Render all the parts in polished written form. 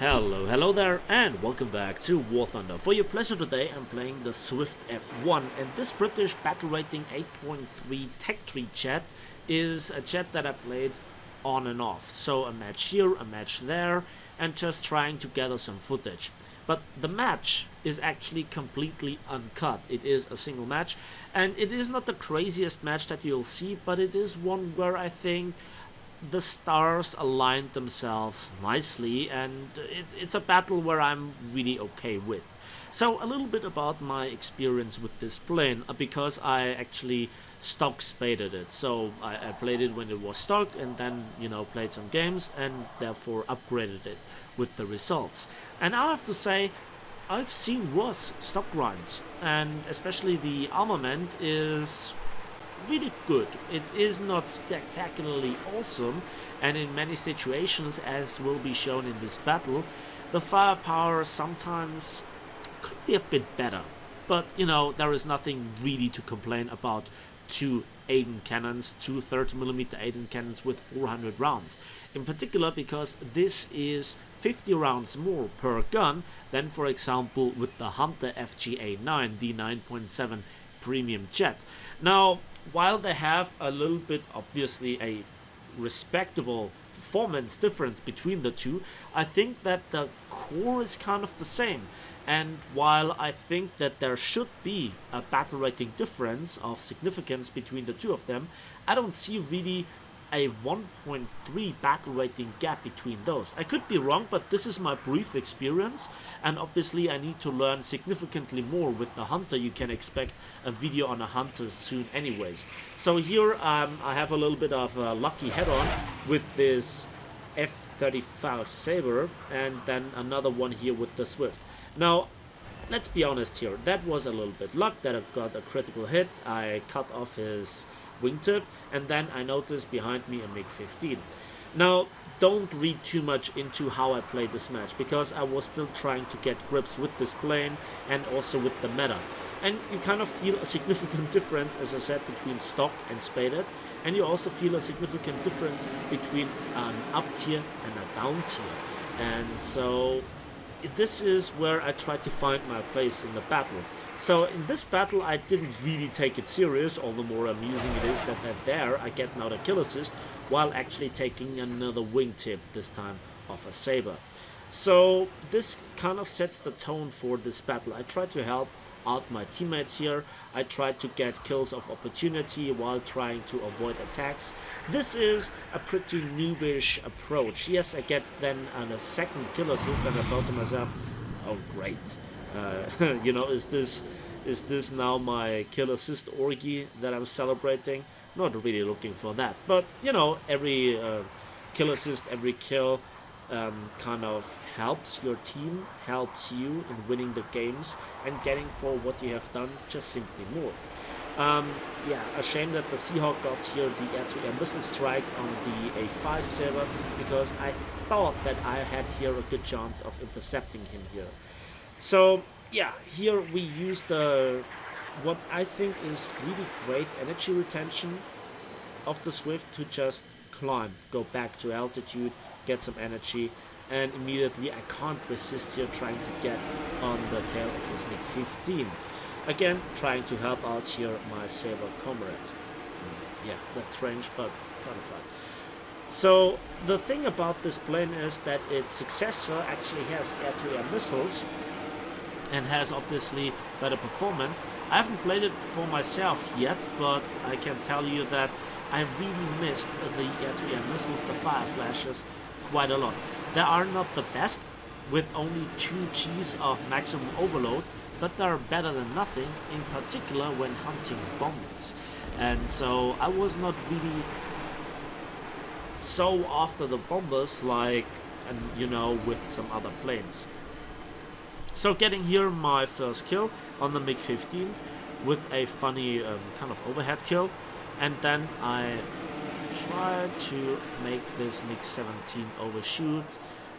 Hello there, and welcome back to War Thunder. For your pleasure today, I'm playing the Swift F.1, and this British battle rating 8.3 tech tree chat is a chat that I played on and off. So a match here, a match there, and just trying to gather some footage. But the match is actually completely uncut. It is a single match, and it is not the craziest match that you'll see, but it is one where I think the stars aligned themselves nicely, and it's a battle where I'm really okay with. So a little bit about my experience with this plane, because I actually stock spaded it. So I played it when it was stock, and then played some games and therefore upgraded it with the results. And I have to say, I've seen worse stock grinds, and especially the armament is really good. It is not spectacularly awesome, and in many situations, as will be shown in this battle, the firepower sometimes could be a bit better. But there is nothing really to complain about two Aiden cannons, two 30mm Aiden cannons with 400 rounds. In particular because this is 50 rounds more per gun than, for example, with the Hunter FGA-9, the 9.7 premium jet. Now, while they have a little bit, obviously, a respectable performance difference between the two, I think that the core is kind of the same. And while I think that there should be a battle rating difference of significance between the two of them, I don't see really a 1.3 battle rating gap between those. I could be wrong, but this is my brief experience, and obviously I need to learn significantly more with the Hunter. You can expect a video on a Hunter soon anyways. So here I have a little bit of a lucky head-on with this F-35 Sabre, and then another one here with the Swift. Now, let's be honest here, that was a little bit luck that I got a critical hit. I cut off his wingtip, and then I noticed behind me a MiG-15. Now, don't read too much into how I played this match, because I was still trying to get grips with this plane and also with the meta. And you kind of feel a significant difference, as I said, between stock and spaded, and you also feel a significant difference between an up tier and a down tier. And so this is where I tried to find my place in the battle. So in this battle I didn't really take it serious, all the more amusing it is that there I get now the kill assist while actually taking another wingtip, this time of a Sabre. So this kind of sets the tone for this battle. I tried to help out my teammates here. I tried to get kills of opportunity while trying to avoid attacks. This is a pretty noobish approach. Yes, I get then a second kill assist, and I thought to myself, oh great. Is this now my kill assist orgy that I'm celebrating? Not really looking for that, but every kill assist, every kill kind of helps your team, helps you in winning the games and getting for what you have done just simply more. A shame that the Seahawk got here the air-to-air missile strike on the A5 Sabre, because I thought that I had here a good chance of intercepting him here. So yeah, here we used what I think is really great energy retention of the Swift to just climb, go back to altitude, get some energy, and immediately I can't resist here trying to get on the tail of this MiG-15. Again, trying to help out here my Sabre comrade. Yeah, that's strange, but kind of right. So the thing about this plane is that its successor actually has air-to-air missiles and has obviously better performance. I haven't played it for myself yet, but I can tell you that I really missed the air-to-air missiles, the fire flashes, quite a lot. They are not the best, with only 2 Gs of maximum overload, but they are better than nothing, in particular when hunting bombers. And so I was not really so after the bombers like, with some other planes. So getting here my first kill on the MiG-15 with a funny kind of overhead kill, and then I try to make this MiG-17 overshoot,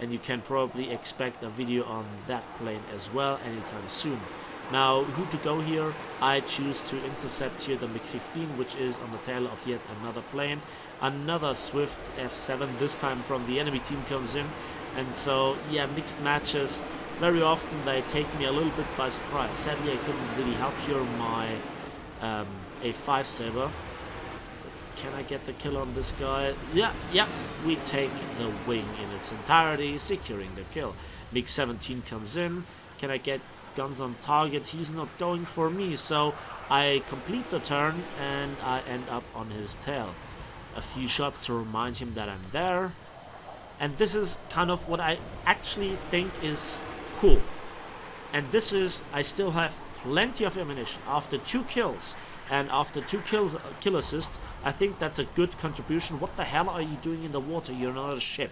and you can probably expect a video on that plane as well anytime soon. Now, who to go here? I choose to intercept here the MiG-15, which is on the tail of yet another plane. Another Swift F7, this time from the enemy team, comes in, And so, yeah, mixed matches, very often they take me a little bit by surprise. Sadly, I couldn't really help here my A5 saber. Can I get the kill on this guy? Yeah, we take the wing in its entirety, securing the kill. MiG-17 comes in. Can I get guns on target? He's not going for me, so I complete the turn and I end up on his tail. A few shots to remind him that I'm there. And this is kind of what I actually think is cool. And this is, I still have plenty of ammunition. After 2 kills and after 2 kill assists, I think that's a good contribution. What the hell are you doing in the water? You're not a ship.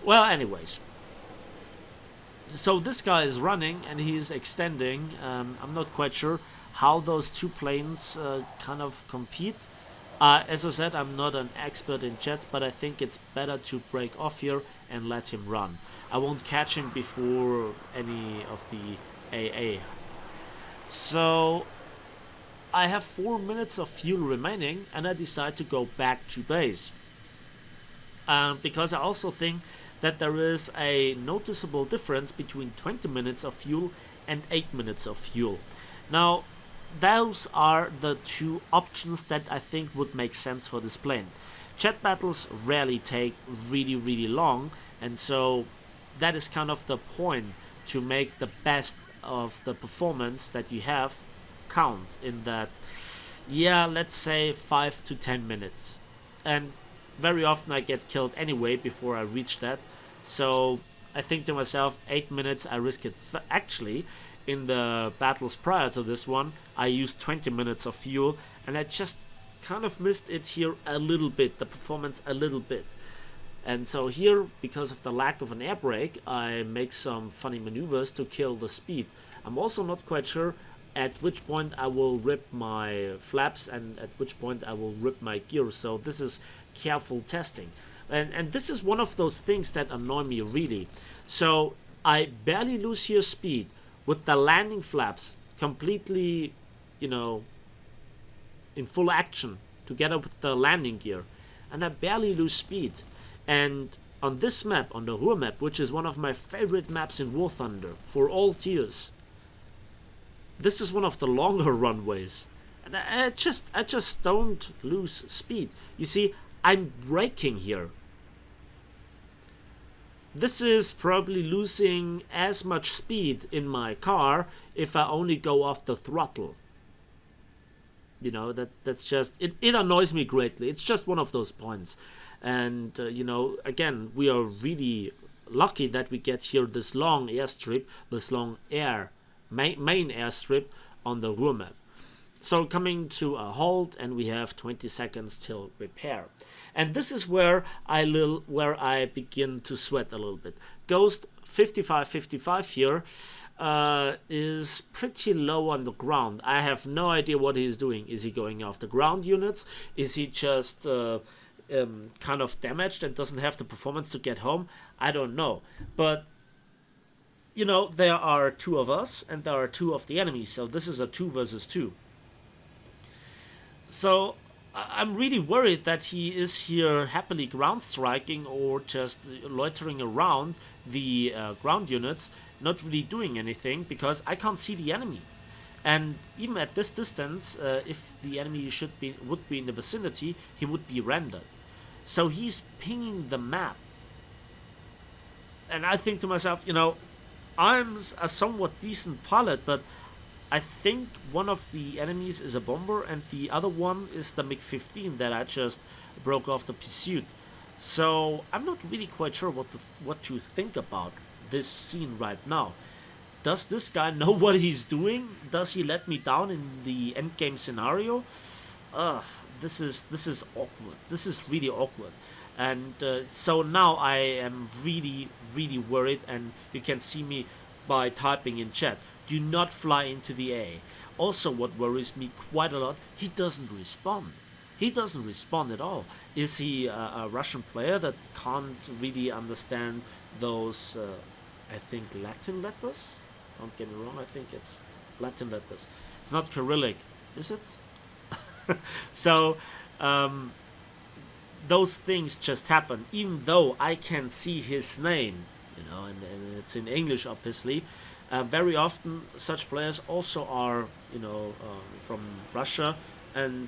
Well, anyways. So this guy is running and he's extending. I'm not quite sure how those 2 planes kind of compete. As I said, I'm not an expert in jets, but I think it's better to break off here and let him run. I won't catch him before any of the AA. So I have 4 minutes of fuel remaining and I decide to go back to base. Because I also think that there is a noticeable difference between 20 minutes of fuel and 8 minutes of fuel. Now, those are the 2 options that I think would make sense for this plane. Jet battles rarely take really long, and so that is kind of the point, to make the best of the performance that you have count in that, yeah, let's say 5 to 10 minutes. And very often I get killed anyway before I reach that, so I think to myself, 8 minutes, I risk it. Actually, in the battles prior to this one, I used 20 minutes of fuel, and I just kind of missed it here a little bit, the performance a little bit. And so here, because of the lack of an air brake, I make some funny maneuvers to kill the speed. I'm also not quite sure at which point I will rip my flaps and at which point I will rip my gear, so this is careful testing. And this is one of those things that annoy me really. So I barely lose here speed with the landing flaps completely, in full action together with the landing gear, and I barely lose speed. And on this map, on the Ruhr map, which is one of my favorite maps in War Thunder for all tiers, this is one of the longer runways, and I just don't lose speed. You see, I'm braking here. This is probably losing as much speed in my car if I only go off the throttle. That's just, it annoys me greatly. It's just one of those points. And, again, we are really lucky that we get here this long airstrip, this long main airstrip on the Ruhr map. So coming to a halt, and we have 20 seconds till repair. And this is where I begin to sweat a little bit. Ghost 5555 here is pretty low on the ground. I have no idea what he's doing. Is he going after ground units? Is he just kind of damaged and doesn't have the performance to get home? I don't know. But there are 2 of us and there are 2 of the enemy, so this is a 2 versus 2. So I'm really worried that he is here happily ground striking or just loitering around the ground units, not really doing anything, because I can't see the enemy. And even at this distance, if the enemy would be in the vicinity, he would be rendered. So he's pinging the map. And I think to myself, I'm a somewhat decent pilot, but I think one of the enemies is a bomber and the other one is the MiG-15 that I just broke off the pursuit. So I'm not really quite sure what to think about this scene right now. Does this guy know what he's doing? Does he let me down in the endgame scenario? This is awkward. This is really awkward. And so now I am really worried, and you can see me by typing in chat, do not fly into the A. Also, what worries me quite a lot, he doesn't respond. He doesn't respond at all. Is he a Russian player that can't really understand those, I think, Latin letters? Don't get me wrong, I think it's Latin letters. It's not Cyrillic, is it? So, those things just happen, even though I can see his name, and it's in English, obviously. Very often, such players also are, from Russia, and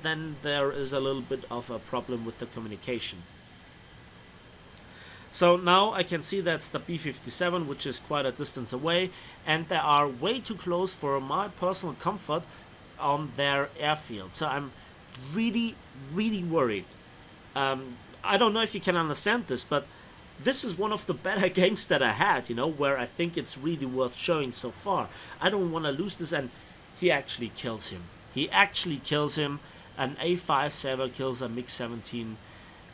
then there is a little bit of a problem with the communication. So now I can see that's the B-57, which is quite a distance away, and they are way too close for my personal comfort on their airfield. So I'm really, really worried. I don't know if you can understand this, but this is one of the better games that I had, where I think it's really worth showing so far. I don't want to lose this, and he actually kills him. He actually kills him. An A5 saber kills a MiG-17,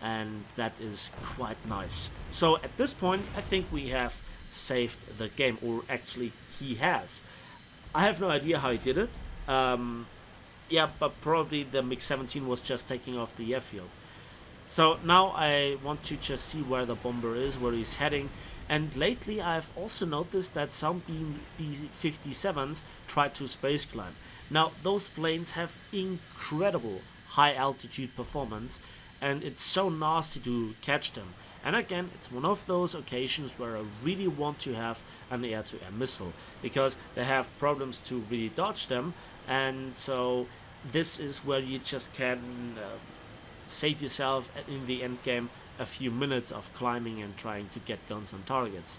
and that is quite nice. So at this point, I think we have saved the game, or actually he has. I have no idea how he did it. Yeah, but probably the MiG-17 was just taking off the airfield. So now I want to just see where the bomber is, where he's heading. And lately I've also noticed that some B-57s try to space climb. Now those planes have incredible high altitude performance, and it's so nasty to catch them. And again, it's one of those occasions where I really want to have an air-to-air missile, because they have problems to really dodge them, and so this is where you just can save yourself in the end game a few minutes of climbing and trying to get guns on targets.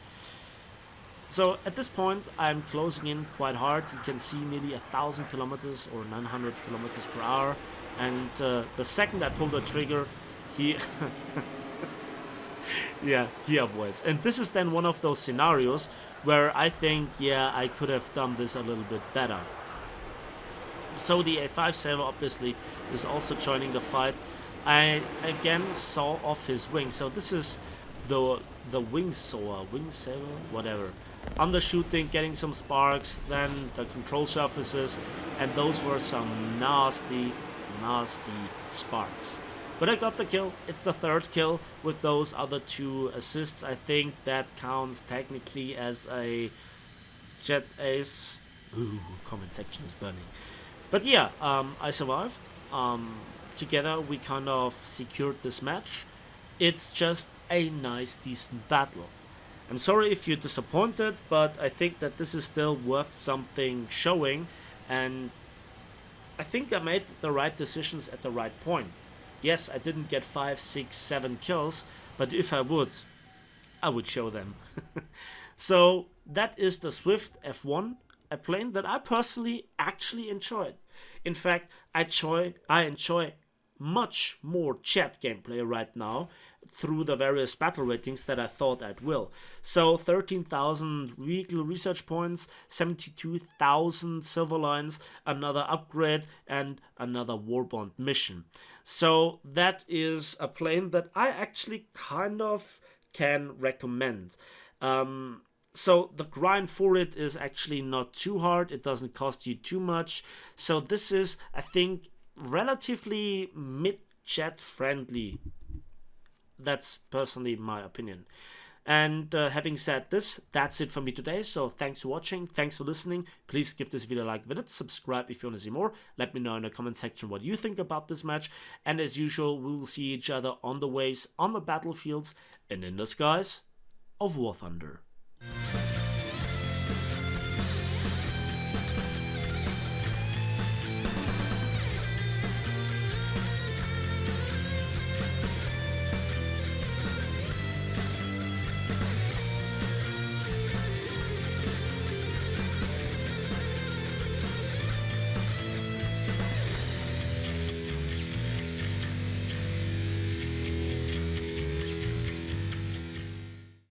So at this point I'm closing in quite hard. You can see nearly 1,000 kilometers or 900 kilometers per hour, and the second I pull the trigger, he yeah, he avoids. And this is then one of those scenarios where I think, yeah, I could have done this a little bit better. So the A5 saber obviously is also joining the fight. I again saw off his wing, so this is the wing sawer, wing saber, whatever. Undershooting, getting some sparks, then the control surfaces, and those were some nasty, nasty sparks. But I got the kill. It's the third kill with those other 2 assists. I think that counts technically as a jet ace. Ooh, comment section is burning. But yeah, I survived. Together we kind of secured this match. It's just a nice, decent battle. I'm sorry if you're disappointed, but I think that this is still worth something showing, and I think I made the right decisions at the right point. Yes, I didn't get 5, 6, 7 kills, but if I would show them. So that is the Swift F1, a plane that I personally actually enjoyed. In fact, I enjoy much more chat gameplay right now through the various battle ratings that I thought I will. So 13,000 vehicle research points, 72,000 silver lines, another upgrade, and another warbond mission. So that is a plane that I actually kind of can recommend. So the grind for it is actually not too hard. It doesn't cost you too much. So this is, I think, relatively mid-chat friendly. That's personally my opinion. And having said this, that's it for me today. So thanks for watching, thanks for listening. Please give this video a like with it, subscribe if you want to see more. Let me know in the comment section what you think about this match. And as usual, we will see each other on the waves, on the battlefields, and in the skies of War Thunder.